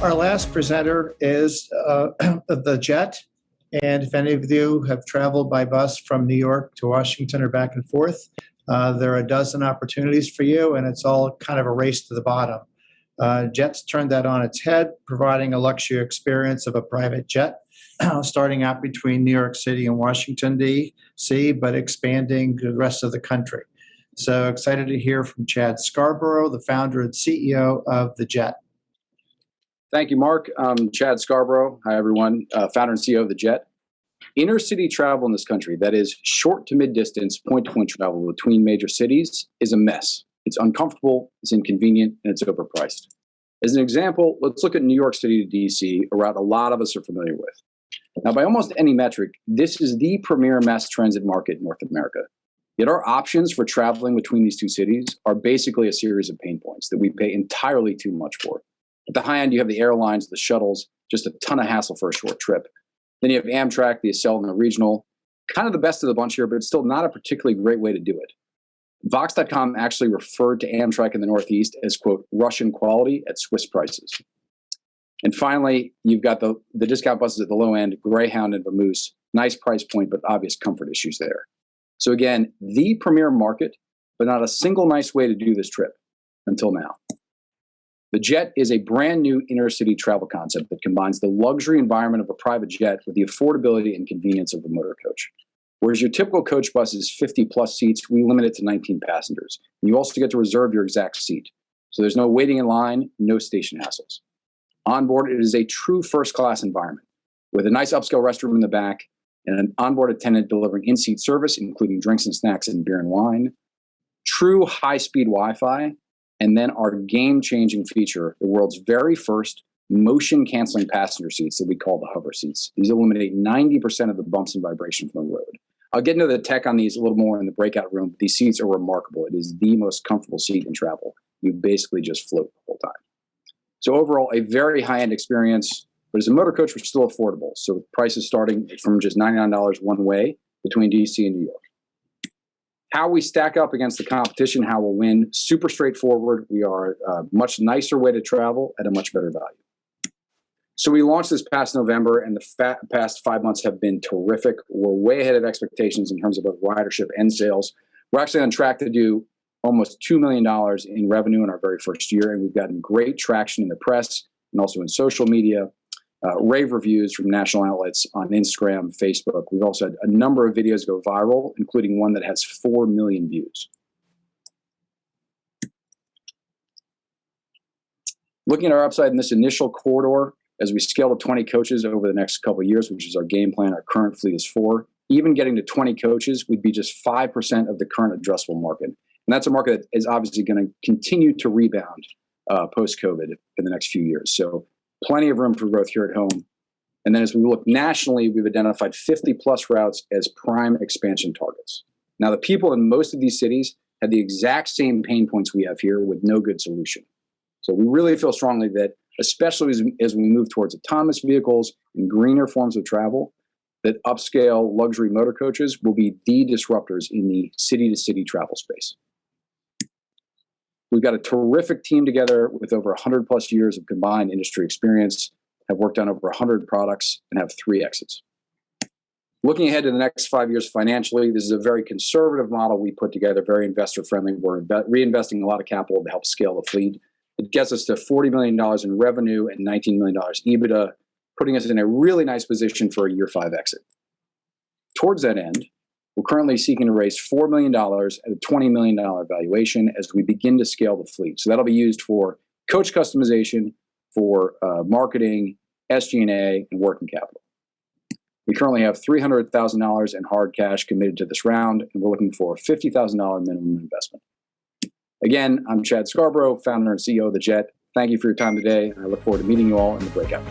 Our last presenter is the Jet. And if any of you have traveled by bus from New York to Washington or back and forth, there are a dozen opportunities for you, and it's all kind of a race to the bottom. Jet's turned that on its head, providing a luxury experience of a private jet, starting out between New York City and Washington, D.C., but expanding to the rest of the country. So excited to hear from Chad Scarborough, the founder and CEO of the Jet. Thank you, Mark. I'm Chad Scarborough. Hi, everyone. Founder and CEO of the Jet. Inner city travel in this country, that is short to mid-distance, point-to-point travel between major cities, is a mess. It's uncomfortable, it's inconvenient, and it's overpriced. As an example, let's look at New York City to DC, a route a lot of us are familiar with. Now, by almost any metric, this is the premier mass transit market in North America. Yet our options for traveling between these two cities are basically a series of pain points that we pay entirely too much for. At the high end, you have the airlines, the shuttles, just a ton of hassle for a short trip. Then you have Amtrak, the Acela, and the regional. Kind of the best of the bunch here, but it's still not a particularly great way to do it. Vox.com actually referred to Amtrak in the Northeast as, quote, Russian quality at Swiss prices. And finally, you've got the discount buses at the low end, Greyhound and Vamoose. Nice price point, but obvious comfort issues there. So again, the premier market, but not a single nice way to do this trip until now. The Jet is a brand new inner city travel concept that combines the luxury environment of a private jet with the affordability and convenience of a motor coach. Whereas your typical coach bus is 50 plus seats, we limit it to 19 passengers. And you also get to reserve your exact seat. So there's no waiting in line, no station hassles. On board, it is a true first class environment with a nice upscale restroom in the back and an onboard attendant delivering in-seat service, including drinks and snacks and beer and wine. True high-speed Wi-Fi. And then our game-changing feature, the world's very first motion-canceling passenger seats that we call the hover seats. These eliminate 90% of the bumps and vibration from the road. I'll get into the tech on these a little more in the breakout room. These seats are remarkable. It is the most comfortable seat in travel. You basically just float the whole time. So overall, a very high-end experience, but as a motor coach, we're still affordable. So prices starting from just $99 one way between DC and New York. How we stack up against the competition, how we'll win, super straightforward. We are a much nicer way to travel at a much better value. So we launched this past November, and the past 5 months have been terrific. We're way ahead of expectations in terms of both ridership and sales. We're actually on track to do almost $2 million in revenue in our very first year, and we've gotten great traction in the press and also in social media. Rave reviews from national outlets on Instagram, Facebook. We've also had a number of videos go viral, including one that has 4 million views. Looking at our upside in this initial corridor, as we scale to 20 coaches over the next couple of years, which is our game plan, our current fleet is 4. Even getting to 20 coaches would be just 5% of the current addressable market. And that's a market that is obviously going to continue to rebound post-COVID in the next few years. So plenty of room for growth here at home. And then as we look nationally, we've identified 50 plus routes as prime expansion targets. Now, the people in most of these cities have the exact same pain points we have here with no good solution. So we really feel strongly that, especially as we move towards autonomous vehicles and greener forms of travel, that upscale luxury motor coaches will be the disruptors in the city-to-city travel space. We've got a terrific team together with over 100 plus years of combined industry experience, have worked on over 100 products, and have 3 exits. Looking ahead to the next 5 years financially, this is a very conservative model we put together, very investor-friendly. We're reinvesting a lot of capital to help scale the fleet. It gets us to $40 million in revenue and $19 million EBITDA, putting us in a really nice position for a year 5 exit. Towards that end, we're currently seeking to raise $4 million at a $20 million valuation as we begin to scale the fleet. So that'll be used for coach customization, for marketing, SG&A, and working capital. We currently have $300,000 in hard cash committed to this round, and we're looking for a $50,000 minimum investment. Again, I'm Chad Scarborough, founder and CEO of the Jet. Thank you for your time today, and I look forward to meeting you all in the breakout.